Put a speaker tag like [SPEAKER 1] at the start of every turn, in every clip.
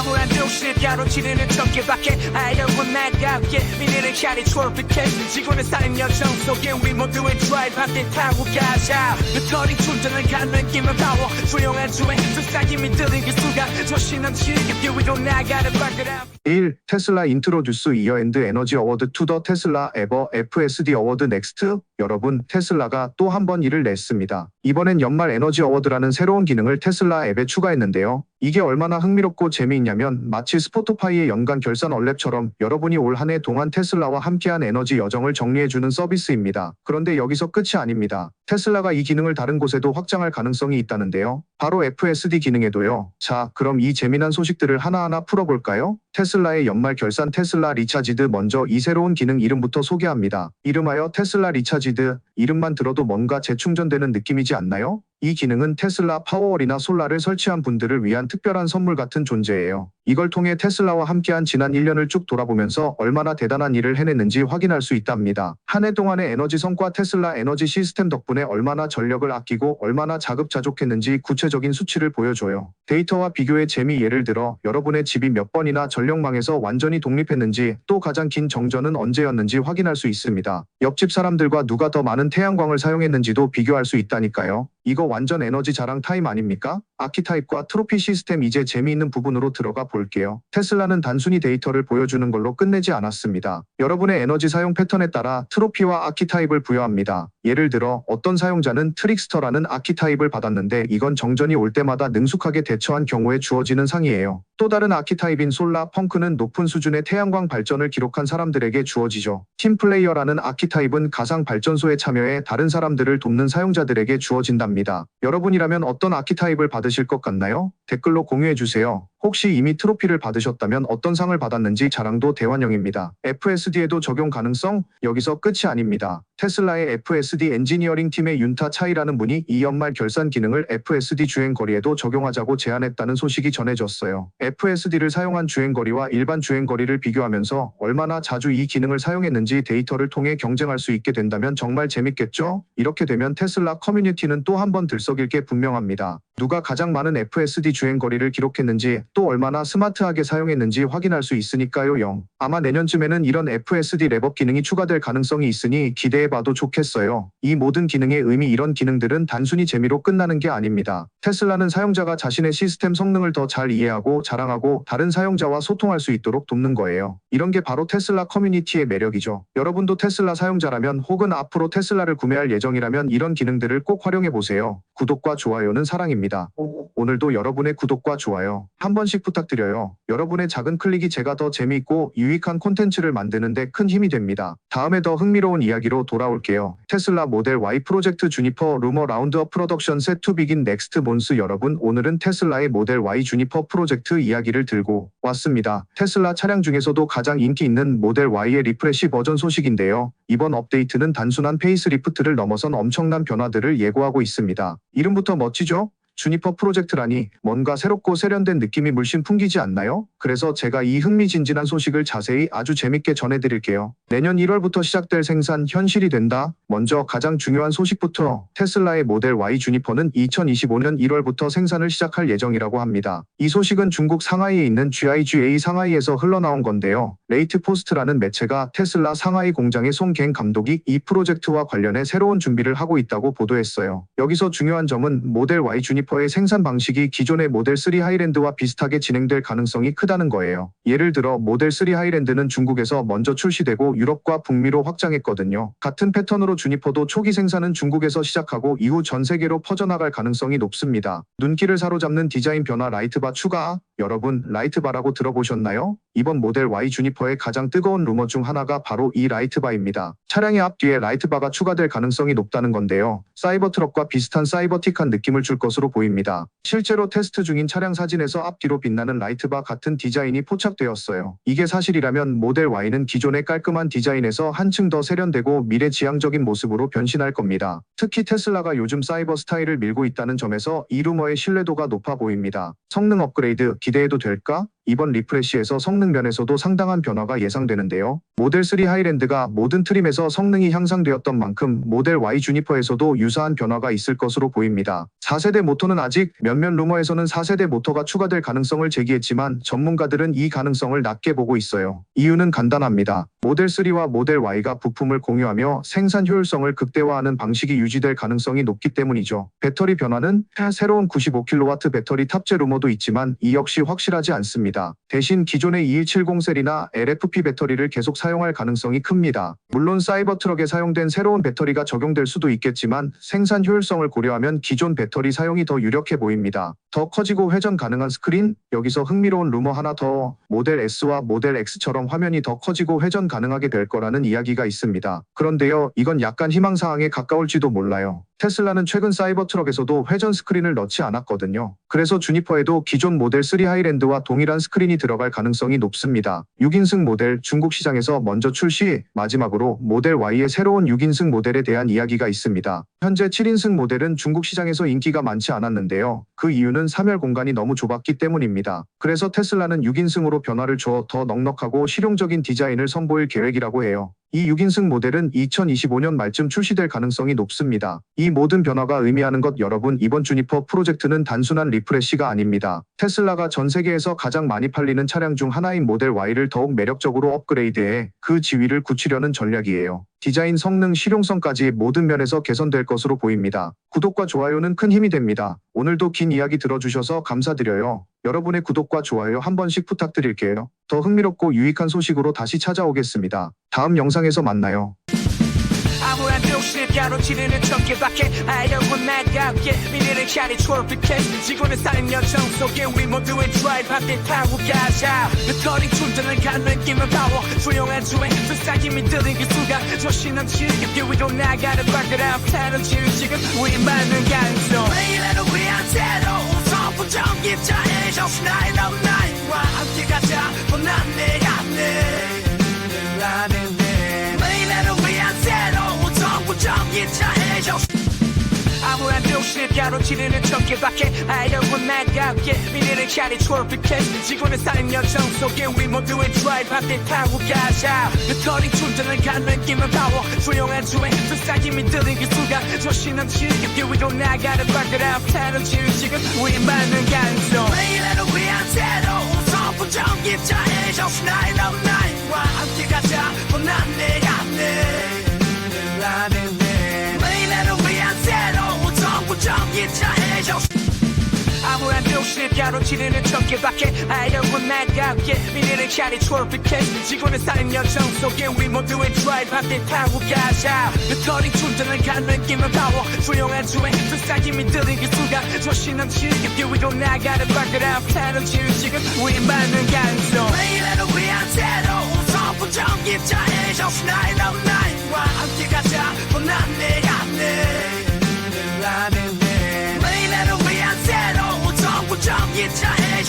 [SPEAKER 1] 암울한 도시를 가로지르는 전개밖에 아이러고 나가게 미래를 향해 트로피켓 지구는 쌓인 여정 속에 우리 모두의 드라이브 함께 타고 가자 배터리 충전을 가는 힘을 파워 조용한 주행 세상이 믿드는 그 순간 조신한 지겹게 위로 나가는 발걸음
[SPEAKER 2] 1. 테슬라 인트로듀스 이어 앤드 에너지 어워드 투 더 테슬라 에버 FSD 어워드 넥스트. 여러분, 테슬라가 또 한 번 일을 냈습니다. 이번엔 연말 에너지 어워드라는 새로운 기능을 테슬라 앱에 추가했는데요. 이게 얼마나 흥미롭고 재미있냐면 마치 스포티파이의 연간 결산 얼랩처럼 여러분이 올 한 해 동안 테슬라와 함께한 에너지 여정을 정리해주는 서비스입니다. 그런데 여기서 끝이 아닙니다. 테슬라가 이 기능을 다른 곳에도 확장할 가능성이 있다는데요. 바로 FSD 기능에도요. 자, 그럼 이 재미난 소식들을 하나하나 풀어볼까요? 테슬라의 연말 결산 테슬라 리차지드. 먼저 이 새로운 기능 이름부터 소개합니다. 이름하여 테슬라 리차지드. 이름만 들어도 뭔가 재충전되는 느낌이지 않나요? 이 기능은 테슬라 파워월이나 솔라를 설치한 분들을 위한 특별한 선물 같은 존재예요. 이걸 통해 테슬라와 함께한 지난 1년을 쭉 돌아보면서 얼마나 대단한 일을 해냈는지 확인할 수 있답니다. 한 해 동안의 에너지 성과 테슬라 에너지 시스템 덕분에 얼마나 전력을 아끼고 얼마나 자급자족했는지 구체적인 수치를 보여줘요. 데이터와 비교의 재미 예를 들어 여러분의 집이 몇 번이나 전력망에서 완전히 독립했는지 또 가장 긴 정전은 언제였는지 확인할 수 있습니다. 옆집 사람들과 누가 더 많은 태양광을 사용했는지도 비교할 수 있다니까요. 이거 완전 에너지 자랑 타임 아닙니까? 아키타입과 트로피 시스템. 이제 재미있는 부분으로 들어가 볼게요. 테슬라는 단순히 데이터를 보여주는 걸로 끝내지 않았습니다. 여러분의 에너지 사용 패턴에 따라 트로피와 아키타입을 부여합니다. 예를 들어 어떤 사용자는 트릭스터라는 아키타입을 받았는데 이건 정전이 올 때마다 능숙하게 대처한 경우에 주어지는 상이에요. 또 다른 아키타입인 솔라 펑크는 높은 수준의 태양광 발전을 기록한 사람들에게 주어지죠. 팀플레이어라는 아키타입은 가상 발전소에 참여해 다른 사람들을 돕는 사용자들에게 주어진답니다. 여러분이라면 어떤 아키타입을 받으실 것 같나요? 댓글로 공유해주세요. 혹시 이미 트로피를 받으셨다면 어떤 상을 받았는지 자랑도 대환영입니다. FSD에도 적용 가능성? 여기서 끝이 아닙니다. 테슬라의 FSD 엔지니어링 팀의 윤타 차이라는 분이 이 연말 결산 기능을 FSD 주행거리에도 적용하자고 제안했다는 소식이 전해졌어요. FSD를 사용한 주행거리와 일반 주행거리를 비교하면서 얼마나 자주 이 기능을 사용했는지 데이터를 통해 경쟁할 수 있게 된다면 정말 재밌겠죠? 이렇게 되면 테슬라 커뮤니티는 또 한 번 들썩일 게 분명합니다. 누가 가장 많은 FSD 주행거리를 기록했는지 또 얼마나 스마트하게 사용했는지 확인할 수 있으니까요. 아마 내년쯤에는 이런 FSD 랩업 기능이 추가될 가능성이 있으니 기대해봐도 좋겠어요. 이 모든 기능의 의미, 이런 기능들은 단순히 재미로 끝나는 게 아닙니다. 테슬라는 사용자가 자신의 시스템 성능을 더 잘 이해하고 자랑하고 다른 사용자와 소통할 수 있도록 돕는 거예요. 이런 게 바로 테슬라 커뮤니티의 매력이죠. 여러분도 테슬라 사용자라면 혹은 앞으로 테슬라를 구매할 예정이라면 이런 기능들을 꼭 활용해보세요. 구독과 좋아요는 사랑입니다. 오늘도 여러분의 구독과 좋아요 한 번씩 부탁드려요. 여러분의 작은 클릭이 제가 더 재미있고 유익한 콘텐츠를 만드는 데 큰 힘이 됩니다. 다음에 더 흥미로운 이야기로 돌아올게요. 테슬라 모델 Y 프로젝트 주니퍼 루머 라운드업 프로덕션 셋 투 비긴 넥스트 몬스. 여러분, 오늘은 테슬라의 모델 Y 주니퍼 프로젝트 이야기를 들고 왔습니다. 테슬라 차량 중에서도 가장 인기 있는 모델 Y의 리프레시 버전 소식인데요. 이번 업데이트는 단순한 페이스리프트를 넘어선 엄청난 변화들을 예고하고 있습니다. 이름부터 멋지죠? 주니퍼 프로젝트라니 뭔가 새롭고 세련된 느낌이 물씬 풍기지 않나요? 그래서 제가 이 흥미진진한 소식을 자세히 아주 재밌게 전해드릴게요. 내년 1월부터 시작될 생산 현실이 된다. 먼저 가장 중요한 소식부터. 테슬라의 모델 Y 주니퍼는 2025년 1월부터 생산을 시작할 예정이라고 합니다. 이 소식은 중국 상하이에 있는 GIGA 상하이에서 흘러나온 건데요. 레이트 포스트라는 매체가 테슬라 상하이 공장의 송갱 감독이 이 프로젝트와 관련해 새로운 준비를 하고 있다고 보도했어요. 여기서 중요한 점은 모델 Y 주니퍼의 생산 방식이 기존의 모델 3 하이랜드와 비슷하게 진행될 가능성이 크다는 거예요. 예를 들어 모델 3 하이랜드는 중국에서 먼저 출시되고 유럽과 북미로 확장했거든요. 같은 패턴으로 주니퍼도 초기 생산은 중국에서 시작하고 이후 전 세계로 퍼져나갈 가능성이 높습니다. 눈길을 사로잡는 디자인 변화, 라이트바 추가. 여러분, 라이트바라고 들어보셨나요? 이번 모델 Y 주니퍼의 가장 뜨거운 루머 중 하나가 바로 이 라이트바입니다. 차량의 앞뒤에 라이트바가 추가될 가능성이 높다는 건데요. 사이버트럭과 비슷한 사이버틱한 느낌을 줄 것으로 보입니다. 실제로 테스트 중인 차량 사진에서 앞뒤로 빛나는 라이트바 같은 디자인이 포착되었어요. 이게 사실이라면 모델 Y는 기존의 깔끔한 디자인에서 한층 더 세련되고 미래지향적인 모습으로 변신할 겁니다. 특히 테슬라가 요즘 사이버 스타일을 밀고 있다는 점에서 이 루머의 신뢰도가 높아 보입니다. 성능 업그레이드 기대해도 될까? 이번 리프레시에서 성능 면에서도 상당한 변화가 예상되는데요. 모델 3 하이랜드가 모든 트림에서 성능이 향상되었던 만큼 모델 Y 주니퍼에서도 유사한 변화가 있을 것으로 보입니다. 4세대 모터는 아직 몇몇 루머에서는 4세대 모터가 추가될 가능성을 제기했지만 전문가들은 이 가능성을 낮게 보고 있어요. 이유는 간단합니다. 모델 3와 모델 Y가 부품을 공유하며 생산 효율성을 극대화하는 방식이 유지될 가능성이 높기 때문이죠. 배터리 변화는 새로운 95kW 배터리 탑재 루머도 있지만 이 역시 확실하지 않습니다. 대신 기존의 2170 셀이나 LFP 배터리를 계속 사용할 가능성이 큽니다. 물론 사이버 트럭에 사용된 새로운 배터리가 적용될 수도 있겠지만 생산 효율성을 고려하면 기존 배터리 사용이 더 유력해 보입니다. 더 커지고 회전 가능한 스크린? 여기서 흥미로운 루머 하나 더. 모델 S와 모델 X처럼 화면이 더 커지고 회전 가능하게 될 거라는 이야기가 있습니다. 그런데요, 이건 약간 희망사항에 가까울지도 몰라요. 테슬라는 최근 사이버 트럭에서도 회전 스크린을 넣지 않았거든요. 그래서 주니퍼에도 기존 모델 3 하이랜드와 동일한 스크린이 들어갈 가능성이 높습니다. 6인승 모델 중국 시장에서 먼저 출시, 마지막으로 모델 Y의 새로운 6인승 모델에 대한 이야기가 있습니다. 현재 7인승 모델은 중국 시장에서 인기가 많지 않았는데요. 그 이유는 사멸 공간이 너무 좁았기 때문입니다. 그래서 테슬라는 6인승으로 변화를 줘 더 넉넉하고 실용적인 디자인을 선보일 계획이라고 해요. 이 6인승 모델은 2025년 말쯤 출시될 가능성이 높습니다. 이 모든 변화가 의미하는 것 여러분, 이번 주니퍼 프로젝트는 단순한 리프레시가 아닙니다. 테슬라가 전 세계에서 가장 많이 팔리는 차량 중 하나인 모델 Y를 더욱 매력적으로 업그레이드해 그 지위를 굳히려는 전략이에요. 디자인, 성능, 실용성까지 모든 면에서 개선될 것으로 보입니다. 구독과 좋아요는 큰 힘이 됩니다. 오늘도 긴 이야기 들어주셔서 감사드려요. 여러분의 구독과 좋아요 한 번씩 부탁드릴게요. 더 흥미롭고 유익한 소식으로 다시 찾아오겠습니다. 다음 영상에서 만나요.
[SPEAKER 1] 아무런 욕심을 가로지르는 청계밖에 아이러운 나답게 미래를 향해 초록빛해 지구는 쌓인 여정 속에 우리 모두의 드라이브 함께 타고 가자 배터리 충전을 가는 힘을 파워 조용한 주에 불쌍히 들린 그 순간 조신 넘치는 길 위로 나가는 발걸음 타는 지금 우리 맞는 가능성 미래를 위한 새로운 선풍 전기차에 정신 나의 나와 함께 가자 뻔한 내 안에 미래를 위한 새로운 전기차에 아무런 욕심을 가로지르는 청계밖에 아이러운 나답게 미래를 향해 초록빛해 지구는 쌓인 여정 속에 우리 모두의 드라이브 함께 타고 가자 배터리 충전을 가는 힘을 파워 조용한 주에 불쌍히 들린 그 순간 조신 넘치는 길 위로 나가는 발걸음 타는 지금 우리 맞는 가능성 미래를 위한 새로운 선풍 전기차에 정신 나의 나와 함께 가자 뻔한 내 안에 미래를 위한 새로운 정부 전기차에 아무런 욕심을 가로지르는 청계밖에 아이러운 나답게 미래를 향해 초록빛해 지구는 쌓인 여정 속에 우리 모두의 드라이브 함께 타고 가자 배터리 충전을 가는 힘을 파워 조용한 주에 불쌍히 들린 그 순간 조신 넘치는 길 위로 나가는 발걸음 타는 지금 우리 맞는 가능성 미래를 위한 새로운 선풍 전기차에 정신 나의 나와 함께 가자 뻔한 내 안에 미래를 위한 새로운 정부 전기차에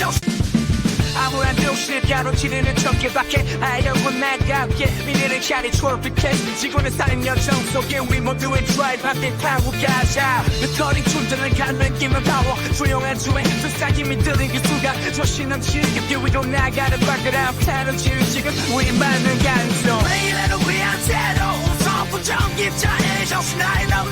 [SPEAKER 1] 아무런 욕심을 가로지르는 청계밖에 아이러운 나답게 미래를 향해 초록빛해 지구는 쌓인 여정 속에 우리 모두의 드라이브 함께 타고 가자 배터리 충전을 가는 힘을 파워 조용한 주에 불쌍히 들린 그 순간 조신 넘치는 길 위로 나가는 발걸음 타는 지금 우리 맞는 가능성 미래를 위한 새로운 선풍 전기차에 정신 나의 나와